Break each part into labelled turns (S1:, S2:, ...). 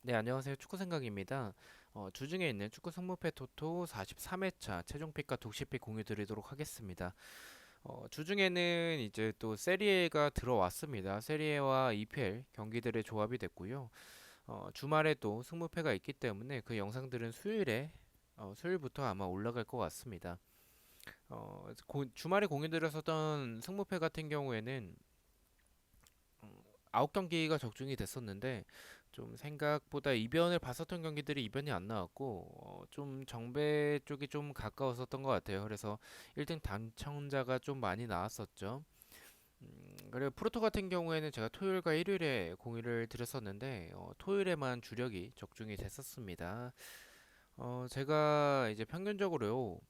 S1: 네, 안녕하세요. 축구생각입니다. 주중에 있는 축구 승무패 토토 43회차 최종픽과 독식픽 공유 드리도록 하겠습니다. 주중에는 이제 또 세리에가 들어왔습니다. 세리에와 EPL 경기들의 조합이 됐고요. 주말에 또 승무패가 있기 때문에 그 영상들은 수요일부터 아마 올라갈 것 같습니다. 주말에 공유 드렸었던 승무패 같은 경우에는 9경기가 적중이 됐었는데 좀 생각보다 이변을 봤었던 경기들이 이변이 안 나왔고 좀 정배 쪽이 좀 가까웠었던 것 같아요. 그래서 1등 당첨자가 좀 많이 나왔었죠. 그리고 프로토 같은 경우에는 제가 토요일과 일요일에 공유를 드렸었는데 토요일에만 주력이 적중이 됐었습니다. 제가 이제 평균적으로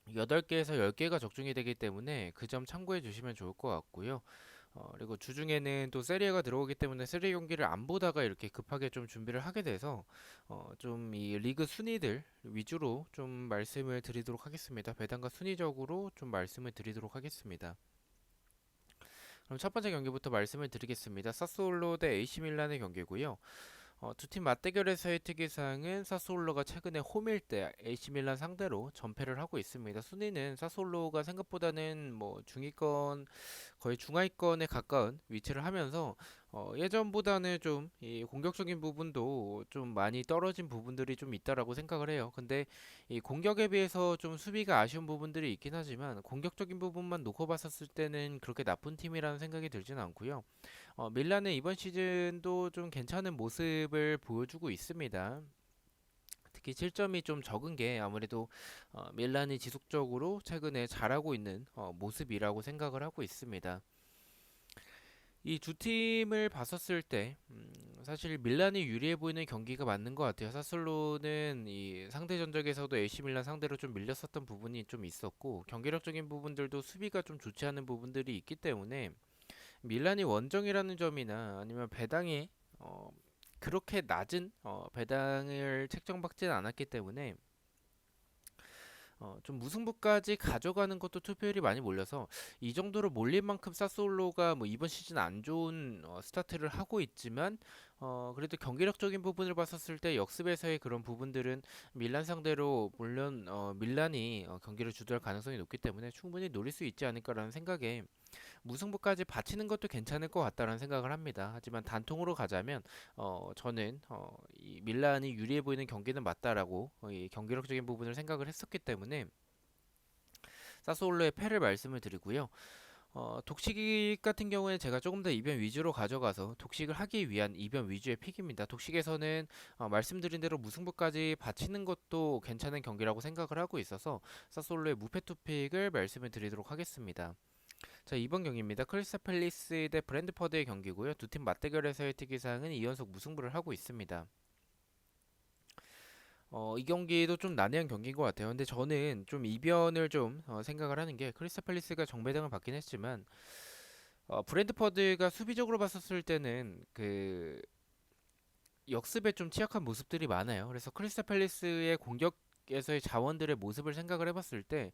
S1: 8개에서 10개가 적중이 되기 때문에 그 점 참고해 주시면 좋을 것 같고요. 그리고 주중에는 또 세리에가 들어오기 때문에 세리에 경기를 안 보다가 이렇게 급하게 좀 준비를 하게 돼서 좀 이 리그 순위들 위주로 좀 말씀을 드리도록 하겠습니다. 배당과 순위적으로 좀 말씀을 드리도록 하겠습니다. 그럼 첫 번째 경기부터 말씀을 드리겠습니다. 사스올로 대 AC 밀란의 경기고요. 두 팀 맞대결에서의 특이사항은 사스올로가 최근에 홈일 때 AC 밀란 상대로 전패를 하고 있습니다. 순위는 사스올로가 생각보다는 뭐 중위권 거의 중하위권에 가까운 위치를 하면서 예전보다는 좀 이 공격적인 부분도 좀 많이 떨어진 부분들이 좀 있다라고 생각을 해요. 근데 이 공격에 비해서 좀 수비가 아쉬운 부분들이 있긴 하지만 공격적인 부분만 놓고 봤었을 때는 그렇게 나쁜 팀이라는 생각이 들지는 않고요. 밀란은 이번 시즌도 좀 괜찮은 모습을 보여주고 있습니다. 특히 실점이 좀 적은 게 아무래도 밀란이 지속적으로 최근에 잘하고 있는 모습이라고 생각을 하고 있습니다. 이 두 팀을 봤었을 때 사실 밀란이 유리해 보이는 경기가 맞는 것 같아요. 사슬로는 이 상대 전적에서도 AC 밀란 상대로 좀 밀렸었던 부분이 좀 있었고 경기력적인 부분들도 수비가 좀 좋지 않은 부분들이 있기 때문에 밀란이 원정이라는 점이나 아니면 배당이 그렇게 낮은 배당을 책정받지는 않았기 때문에 좀 무승부까지 가져가는 것도 투표율이 많이 몰려서 이 정도로 몰릴 만큼 사스올로가 뭐 이번 시즌 안 좋은 스타트를 하고 있지만 그래도 경기력적인 부분을 봤었을 때 역습에서의 그런 부분들은 밀란 상대로 물론 밀란이 경기를 주도할 가능성이 높기 때문에 충분히 노릴 수 있지 않을까라는 생각에 무승부까지 바치는 것도 괜찮을 것 같다는 생각을 합니다. 하지만 단통으로 가자면 저는 이 밀란이 유리해 보이는 경기는 맞다라고 이 경기력적인 부분을 생각을 했었기 때문에 사스올로의 패를 말씀을 드리고요. 독식 같은 경우에 제가 조금 더 이변 위주로 가져가서 독식을 하기 위한 이변 위주의 픽입니다. 독식에서는 말씀드린 대로 무승부까지 바치는 것도 괜찮은 경기라고 생각을 하고 있어서 사스올로의 무패 투픽을 말씀을 드리도록 하겠습니다. 자, 이번 경기입니다. 크리스탈 팰리스 대 브랜드퍼드의 경기고요. 두 팀 맞대결에서의 특이사항은 2연속 무승부를 하고 있습니다. 이 경기도 좀 난해한 경기인 것 같아요. 근데 저는 좀 이변을 좀 생각을 하는 게 크리스탈 팰리스가 정배당을 받긴 했지만 브랜드퍼드가 수비적으로 봤었을 때는 그 역습에 좀 취약한 모습들이 많아요. 그래서 크리스탈 팰리스의 공격에서의 자원들의 모습을 생각을 해봤을 때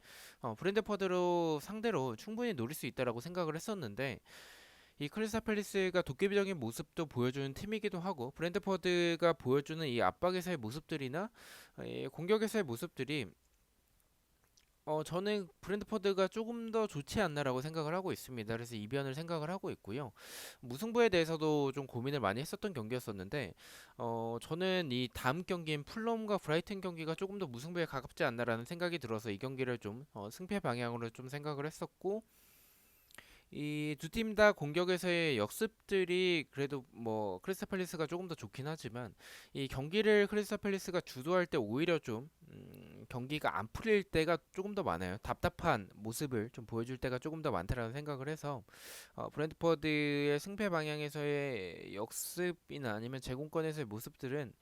S1: 브랜드퍼드로 상대로 충분히 노릴 수 있다라고 생각을 했었는데 이 크리스탈 팰리스가 도깨비적인 모습도 보여주는 팀이기도 하고 브랜드퍼드가 보여주는 이 압박에서의 모습들이나 이 공격에서의 모습들이 저는 브랜드퍼드가 조금 더 좋지 않나라고 생각을 하고 있습니다. 그래서 이변을 생각을 하고 있고요. 무승부에 대해서도 좀 고민을 많이 했었던 경기였었는데 저는 이 다음 경기인 풀럼과 브라이튼 경기가 조금 더 무승부에 가깝지 않나라는 생각이 들어서 이 경기를 좀 승패 방향으로 좀 생각을 했었고 이 두 팀 다 공격에서의 역습들이 그래도 뭐 크리스탈 팰리스가 조금 더 좋긴 하지만 이 경기를 크리스탈 팰리스가 주도할 때 오히려 좀 경기가 안 풀릴 때가 조금 더 많아요. 답답한 모습을 좀 보여줄 때가 조금 더 많다라는 생각을 해서 브랜트퍼드의 승패 방향에서의 역습이나 아니면 제공권에서의 모습들은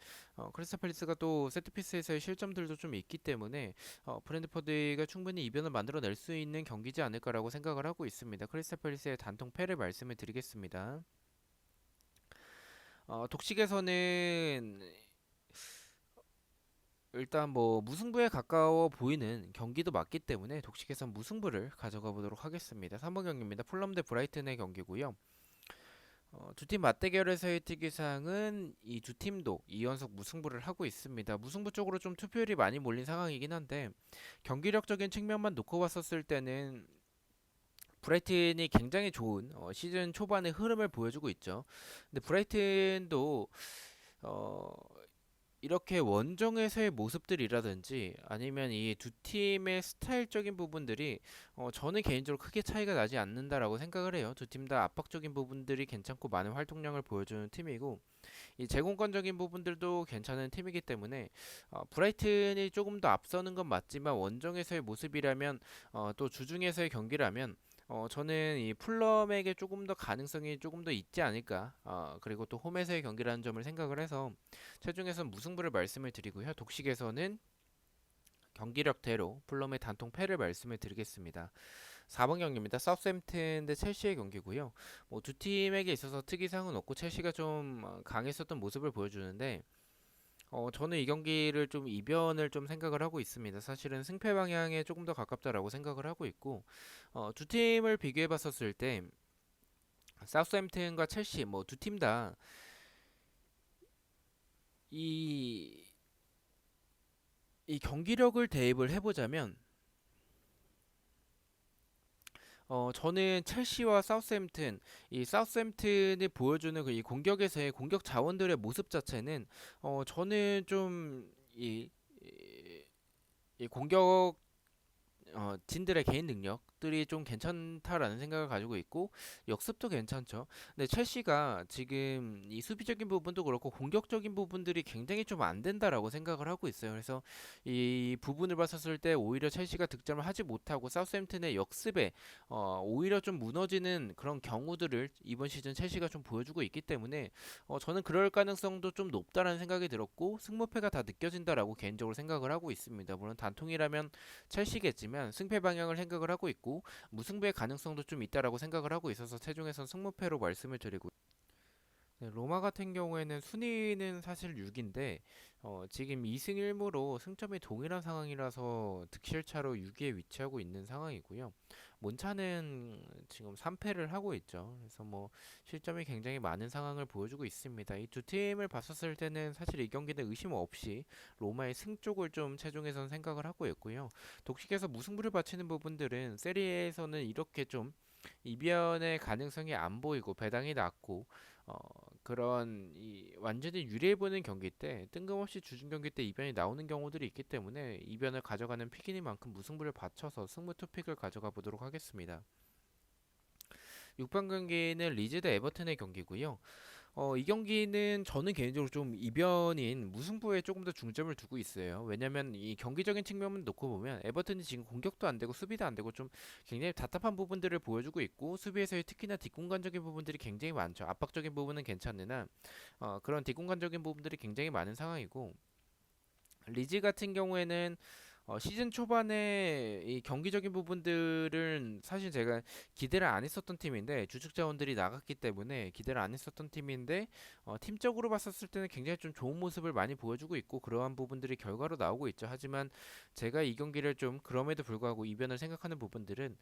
S1: 크리스탈 팰리스가 또 세트피스에서의 실점들도 좀 있기 때문에 브랜드퍼드가 충분히 이변을 만들어낼 수 있는 경기지 않을까라고 생각을 하고 있습니다. 크리스탈 팰리스의 단통 패를 말씀을 드리겠습니다. 독식에서는 일단 뭐 무승부에 가까워 보이는 경기도 맞기 때문에 독식에선 무승부를 가져가 보도록 하겠습니다. 3번 경기입니다. 풀럼 대 브라이튼의 경기고요. 두 팀 맞대결에서의 특이사항은 이 두 팀도 2연속 무승부를 하고 있습니다. 무승부 쪽으로 좀 투표율이 많이 몰린 상황이긴 한데 경기력적인 측면만 놓고 봤었을 때는 브라이튼이 굉장히 좋은 시즌 초반의 흐름을 보여주고 있죠. 근데 브라이튼도 어, 이렇게 원정에서의 모습들이라든지 아니면 이 두 팀의 스타일적인 부분들이 저는 개인적으로 크게 차이가 나지 않는다라고 생각을 해요. 두 팀 다 압박적인 부분들이 괜찮고 많은 활동량을 보여주는 팀이고 이 제공권적인 부분들도 괜찮은 팀이기 때문에 브라이튼이 조금 더 앞서는 건 맞지만 원정에서의 모습이라면 또 주중에서의 경기라면 저는 이 풀럼에게 조금 더 가능성이 조금 더 있지 않을까. 그리고 또 홈에서의 경기라는 점을 생각을 해서 최종에서는 무승부를 말씀을 드리고요. 독식에서는 경기력대로 풀럼의 단통 패를 말씀을 드리겠습니다. 4번 경기입니다. 사우스햄튼 대 첼시의 경기고요. 뭐 두 팀에게 있어서 특이사항은 없고 첼시가 좀 강했었던 모습을 보여주는데 저는 이 경기를 좀 이변을 좀 생각을 하고 있습니다. 사실은 승패 방향에 조금 더 가깝다라고 생각을 하고 있고 두 팀을 비교해 봤었을 때 사우스햄튼과 첼시 뭐 두 팀 다 이 이 경기력을 대입을 해보자면 저는 첼시와 사우스햄튼 이 사우스햄튼이 보여주는 그 이 공격에서의 공격 자원들의 모습 자체는 저는 좀 이 공격 진들의 개인 능력들이 좀 괜찮다라는 생각을 가지고 있고 역습도 괜찮죠. 근데 첼시가 지금 이 수비적인 부분도 그렇고 공격적인 부분들이 굉장히 좀 안 된다라고 생각을 하고 있어요. 그래서 이 부분을 봤었을 때 오히려 첼시가 득점을 하지 못하고 사우스햄튼의 역습에 오히려 좀 무너지는 그런 경우들을 이번 시즌 첼시가 좀 보여주고 있기 때문에 저는 그럴 가능성도 좀 높다라는 생각이 들었고 승무패가 다 느껴진다라고 개인적으로 생각을 하고 있습니다. 물론 단통이라면 첼시겠지만 승패 방향을 생각을 하고 있고 무승부의 가능성도 좀 있다라고 생각을 하고 있어서 최종에선 승무패로 말씀을 드리고 네, 로마 같은 경우에는 순위는 사실 6인데 지금 2승 1무로 승점이 동일한 상황이라서 득실차로 6위에 위치하고 있는 상황이고요. 몬차는 지금 3패를 하고 있죠. 그래서 뭐 실점이 굉장히 많은 상황을 보여주고 있습니다. 이 두 팀을 봤었을 때는 사실 이 경기는 의심 없이 로마의 승 쪽을 좀 최종에선 생각을 하고 있고요. 독식에서 무승부를 바치는 부분들은 세리에에서는 이렇게 좀 이변의 가능성이 안 보이고 배당이 낮고 어, 그런 이 완전히 유리해 보이는 경기 때 뜬금없이 주중 경기 때 이변이 나오는 경우들이 있기 때문에 이변을 가져가는 픽이니만큼 무승부를 받쳐서 승부 투픽을 가져가 보도록 하겠습니다. 6번 경기는 리즈 대 에버튼의 경기고요. 이 경기는 저는 개인적으로 좀 이변인 무승부에 조금 더 중점을 두고 있어요. 왜냐면 이 경기적인 측면을 놓고 보면 에버튼이 지금 공격도 안 되고 수비도 안 되고 좀 굉장히 답답한 부분들을 보여주고 있고 수비에서의 특히나 뒷공간적인 부분들이 굉장히 많죠. 압박적인 부분은 괜찮으나 그런 뒷공간적인 부분들이 굉장히 많은 상황이고 리즈 같은 경우에는 시즌 초반에 이 경기적인 부분들은 사실 제가 기대를 안 했었던 팀인데 주축 자원들이 나갔기 때문에 기대를 안 했었던 팀인데 팀적으로 봤었을 때는 굉장히 좀 좋은 모습을 많이 보여주고 있고 그러한 부분들이 결과로 나오고 있죠. 하지만 제가 이 경기를 좀 그럼에도 불구하고 이변을 생각하는 부분들은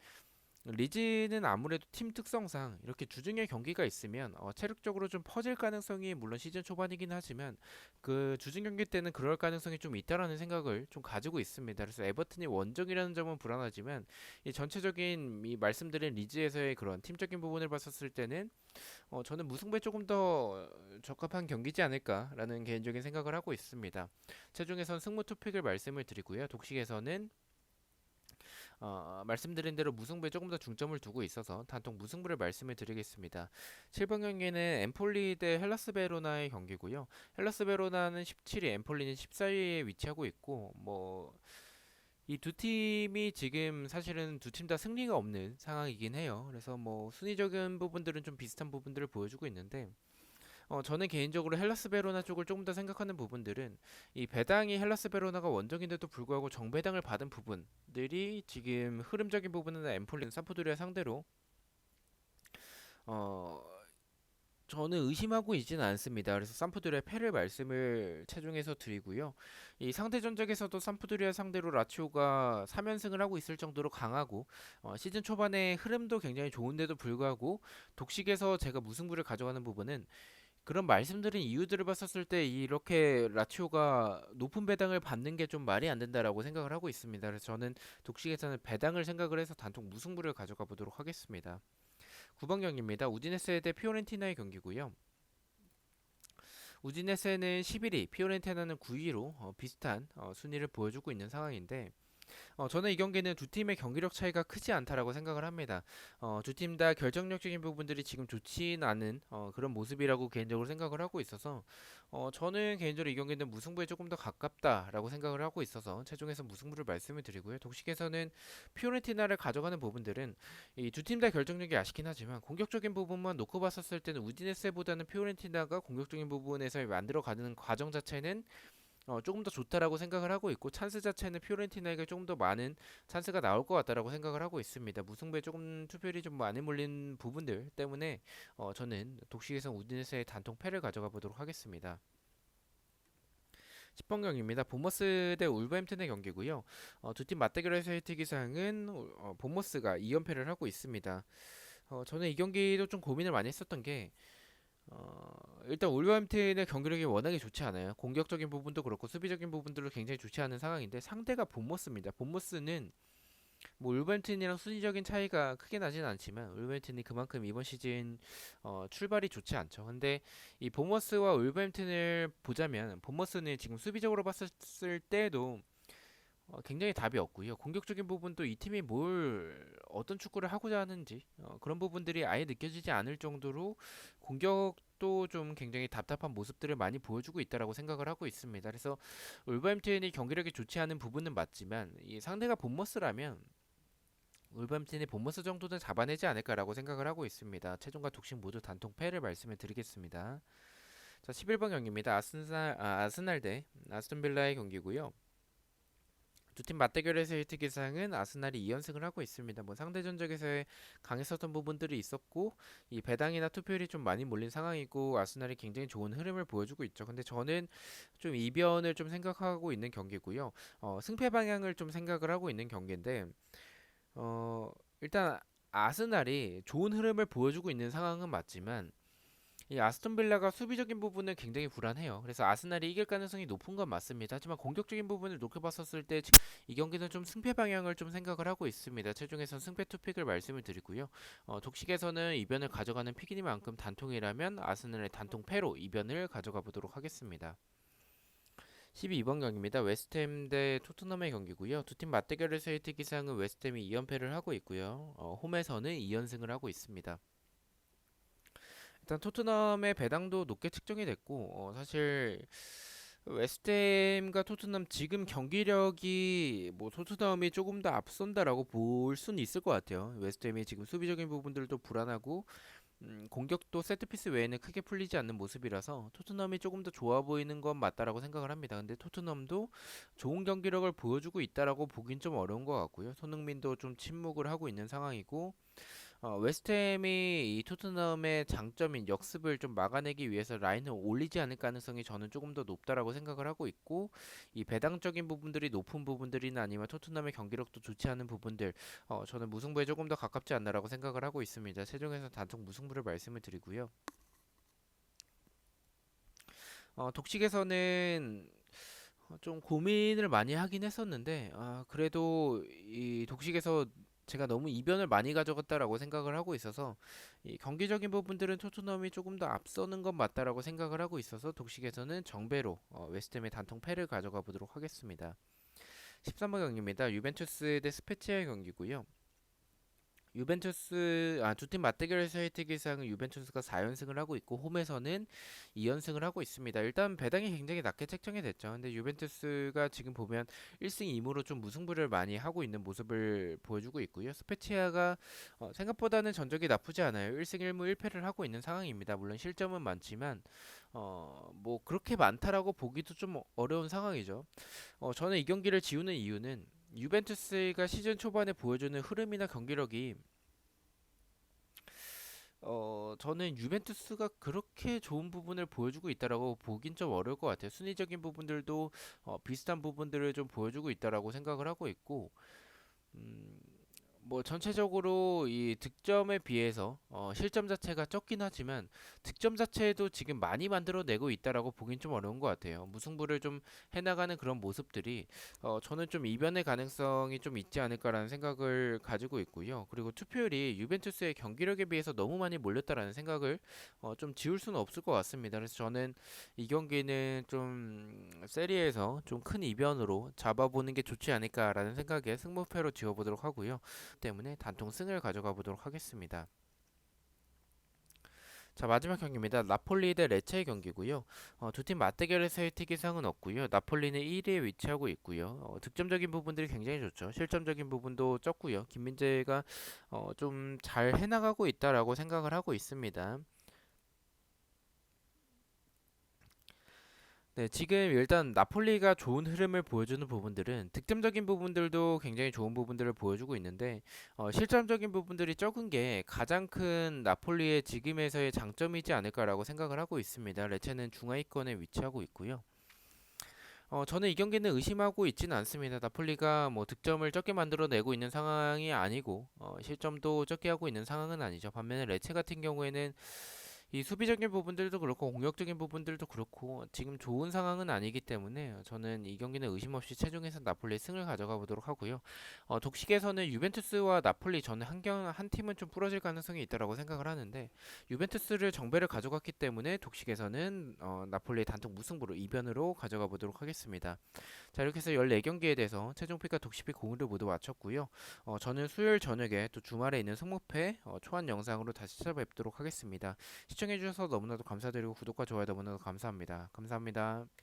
S1: 리즈는 아무래도 팀 특성상 이렇게 주중에 경기가 있으면 체력적으로 좀 퍼질 가능성이 물론 시즌 초반이긴 하지만 그 주중 경기 때는 그럴 가능성이 좀 있다라는 생각을 좀 가지고 있습니다. 그래서 에버튼이 원정이라는 점은 불안하지만 이 전체적인 이 말씀드린 리즈에서의 그런 팀적인 부분을 봤었을 때는 저는 무승부에 조금 더 적합한 경기지 않을까라는 개인적인 생각을 하고 있습니다. 최종에선 승부 투픽을 말씀을 드리고요. 독식에서는 말씀드린 대로 무승부에 조금 더 중점을 두고 있어서 단통 무승부를 말씀을 드리겠습니다. 7번 경기는 엠폴리 대 헬라스 베로나의 경기고요. 헬라스 베로나는 17위, 엠폴리는 14위에 위치하고 있고 뭐 이 두 팀이 지금 사실은 두 팀 다 승리가 없는 상황이긴 해요. 그래서 뭐 순위적인 부분들은 좀 비슷한 부분들을 보여주고 있는데 저는 개인적으로 헬라스 베로나 쪽을 조금 더 생각하는 부분들은 이 배당이 헬라스 베로나가 원정인데도 불구하고 정배당을 받은 부분들이 지금 흐름적인 부분은 엠폴리, 삼프도리아 상대로 어, 저는 의심하고 있지는 않습니다. 그래서 삼프도리아 패를 말씀을 체중에서 드리고요. 이 상대 전적에서도 삼프도리아 상대로 라치오가 3연승을 하고 있을 정도로 강하고 시즌 초반에 흐름도 굉장히 좋은데도 불구하고 독식에서 제가 무승부를 가져가는 부분은 그런 말씀드린 이유들을 봤었을 때 이렇게 라치오가 높은 배당을 받는 게 좀 말이 안 된다라고 생각을 하고 있습니다. 그래서 저는 독식에서는 배당을 생각을 해서 단통 무승부를 가져가 보도록 하겠습니다. 9번 경기입니다. 우디네세 대 피오렌티나의 경기고요. 우디네세는 11위, 피오렌티나는 9위로 비슷한 순위를 보여주고 있는 상황인데 저는 이 경기는 두 팀의 경기력 차이가 크지 않다라고 생각을 합니다. 두 팀 다 결정력적인 부분들이 지금 좋진 않은 그런 모습이라고 개인적으로 생각을 하고 있어서 저는 개인적으로 이 경기는 무승부에 조금 더 가깝다라고 생각을 하고 있어서 최종에서 무승부를 말씀을 드리고요. 독식에서는 피오렌티나를 가져가는 부분들은 이 두 팀 다 결정력이 아쉽긴 하지만 공격적인 부분만 놓고 봤었을 때는 우디네세보다는 피오렌티나가 공격적인 부분에서 만들어가는 과정 자체는 조금 더 좋다라고 생각을 하고 있고 찬스 자체는 피오렌티나에게 조금 더 많은 찬스가 나올 것 같다라고 생각을 하고 있습니다. 무승부에 조금 투표율이 좀 많이 몰린 부분들 때문에 저는 독식에서 우디네세의 단통 패를 가져가 보도록 하겠습니다. 10번 경기입니다. 보머스 대 울버햄튼의 경기고요. 두 팀 맞대결에서의 특이사항은 보머스가 2연패를 하고 있습니다. 저는 이 경기도 좀 고민을 많이 했었던 게 일단 울버햄튼의 경기력이 워낙에 좋지 않아요. 공격적인 부분도 그렇고 수비적인 부분들도 굉장히 좋지 않은 상황인데 상대가 본머스입니다. 본머스는 뭐 울버햄튼이랑 순위적인 차이가 크게 나진 않지만 울버햄튼이 그만큼 이번 시즌 출발이 좋지 않죠. 근데 이 본머스와 울버햄튼을 보자면 본머스는 지금 수비적으로 봤을 때도 굉장히 답이 없고요. 공격적인 부분도 이 팀이 뭘 어떤 축구를 하고자 하는지 그런 부분들이 아예 느껴지지 않을 정도로 공격도 좀 굉장히 답답한 모습들을 많이 보여주고 있다라고 생각을 하고 있습니다. 그래서 울버햄튼이 경기력이 좋지 않은 부분은 맞지만 이 상대가 본머스라면 울버햄튼이 본머스 정도는 잡아내지 않을까라고 생각을 하고 있습니다. 최종과 독식 모두 단통 패를 말씀을 드리겠습니다. 자, 11번 경기입니다. 아스날 대 아스톤 빌라의 경기고요. 두 팀 맞대결에서의 특이사항은 아스날이 2연승을 하고 있습니다. 뭐 상대 전적에서의 강했었던 부분들이 있었고 이 배당이나 투표율이 좀 많이 몰린 상황이고 아스날이 굉장히 좋은 흐름을 보여주고 있죠. 근데 저는 좀 이변을 좀 생각하고 있는 경기고요. 승패 방향을 좀 생각을 하고 있는 경기인데 일단 아스날이 좋은 흐름을 보여주고 있는 상황은 맞지만 이 아스톤 빌라가 수비적인 부분은 굉장히 불안해요. 그래서 아스날이 이길 가능성이 높은 건 맞습니다. 하지만 공격적인 부분을 놓고 봤었을 때 이 경기는 좀 승패 방향을 좀 생각을 하고 있습니다. 최종에선 승패 투픽을 말씀을 드리고요. 독식에서는 이변을 가져가는 픽이니만큼 단통이라면 아스날의 단통 패로 이변을 가져가 보도록 하겠습니다. 12번 경기입니다. 웨스트햄 대 토트넘의 경기고요. 두 팀 맞대결에서의 특이사항은 웨스트햄이 2연패를 하고 있고요. 홈에서는 2연승을 하고 있습니다. 일단 토트넘의 배당도 높게 측정이 됐고 사실 웨스트햄과 토트넘 지금 경기력이 뭐 토트넘이 조금 더 앞선다라고 볼 수는 있을 것 같아요. 웨스트햄이 지금 수비적인 부분들도 불안하고 공격도 세트피스 외에는 크게 풀리지 않는 모습이라서 토트넘이 조금 더 좋아 보이는 건 맞다라고 생각을 합니다. 근데 토트넘도 좋은 경기력을 보여주고 있다라고 보긴 좀 어려운 것 같고요. 손흥민도 좀 침묵을 하고 있는 상황이고 웨스트햄이 이 토트넘의 장점인 역습을 좀 막아내기 위해서 라인을 올리지 않을 가능성이 저는 조금 더 높다라고 생각을 하고 있고 이 배당적인 부분들이 높은 부분들이나 아니면 토트넘의 경기력도 좋지 않은 부분들 저는 무승부에 조금 더 가깝지 않나라고 생각을 하고 있습니다. 최종에서 단통 무승부를 말씀을 드리고요. 독식에서는 좀 고민을 많이 하긴 했었는데 그래도 이 독식에서 제가 너무 이변을 많이 가져갔다라고 생각을 하고 있어서 이 경기적인 부분들은 토트넘이 조금 더 앞서는 건 맞다라고 생각을 하고 있어서 독식에서는 정배로 웨스트햄의 단통 패를 가져가 보도록 하겠습니다. 13번 경기입니다. 유벤투스 대 스페치아의 경기고요. 유벤투스 두 팀 맞대결에서의 특이사항은 유벤투스가 4연승을 하고 있고 홈에서는 2연승을 하고 있습니다. 일단 배당이 굉장히 낮게 책정이 됐죠. 근데 유벤투스가 지금 보면 1승 2무로 좀 무승부를 많이 하고 있는 모습을 보여주고 있고요. 스페치아가 생각보다는 전적이 나쁘지 않아요. 1승 1무 1패를 하고 있는 상황입니다. 물론 실점은 많지만 뭐 그렇게 많다라고 보기도 좀 어려운 상황이죠. 저는 이 경기를 지우는 이유는 유벤투스가 시즌 초반에 보여주는 흐름이나 경기력이 저는 유벤투스가 그렇게 좋은 부분을 보여주고 있다라고 보긴 좀 어려울 것 같아요. 순위적인 부분들도 비슷한 부분들을 좀 보여주고 있다라고 생각을 하고 있고, 음, 뭐 전체적으로 이 득점에 비해서 실점 자체가 적긴 하지만 득점 자체도 지금 많이 만들어내고 있다라고 보긴 좀 어려운 것 같아요. 무승부를 좀 해나가는 그런 모습들이 저는 좀 이변의 가능성이 좀 있지 않을까라는 생각을 가지고 있고요. 그리고 투표율이 유벤투스의 경기력에 비해서 너무 많이 몰렸다라는 생각을 좀 지울 수는 없을 것 같습니다. 그래서 저는 이 경기는 좀 세리에서 좀 큰 이변으로 잡아보는 게 좋지 않을까라는 생각에 승부패로 지어보도록 하고요. 때문에 단통 승을 가져가 보도록 하겠습니다. 자, 마지막 경기입니다. 나폴리 대 레체의 경기고요. 두 팀 맞대결에서의 특이사항은 없고요. 나폴리는 1위에 위치하고 있고요. 득점적인 부분들이 굉장히 좋죠. 실점적인 부분도 적고요. 김민재가 좀 잘 해나가고 있다라고 생각을 하고 있습니다. 네, 지금 일단 나폴리가 좋은 흐름을 보여주는 부분들은 득점적인 부분들도 굉장히 좋은 부분들을 보여주고 있는데 실점적인 부분들이 적은 게 가장 큰 나폴리의 지금에서의 장점이지 않을까라고 생각을 하고 있습니다. 레체는 중하위권에 위치하고 있고요. 저는 이 경기는 의심하고 있지는 않습니다. 나폴리가 뭐 득점을 적게 만들어내고 있는 상황이 아니고 실점도 적게 하고 있는 상황은 아니죠. 반면에 레체 같은 경우에는 이 수비적인 부분들도 그렇고 공격적인 부분들도 그렇고 지금 좋은 상황은 아니기 때문에 저는 이 경기는 의심 없이 최종에서 나폴리 승을 가져가 보도록 하고요. 독식에서는 유벤투스와 나폴리 저는 한 팀은 좀 부러질 가능성이 있다라고 생각을 하는데 유벤투스를 정배를 가져갔기 때문에 독식에서는 나폴리 단독 무승부로 이변으로 가져가 보도록 하겠습니다. 자, 이렇게 해서 14경기에 대해서 최종픽과 독식픽 공유를 모두 마쳤고요. 저는 수요일 저녁에 또 주말에 있는 승무패 초안 영상으로 다시 찾아뵙도록 하겠습니다. 시청해주셔서 너무나도 감사드리고 구독과 좋아요 너무나도 감사합니다. 감사합니다.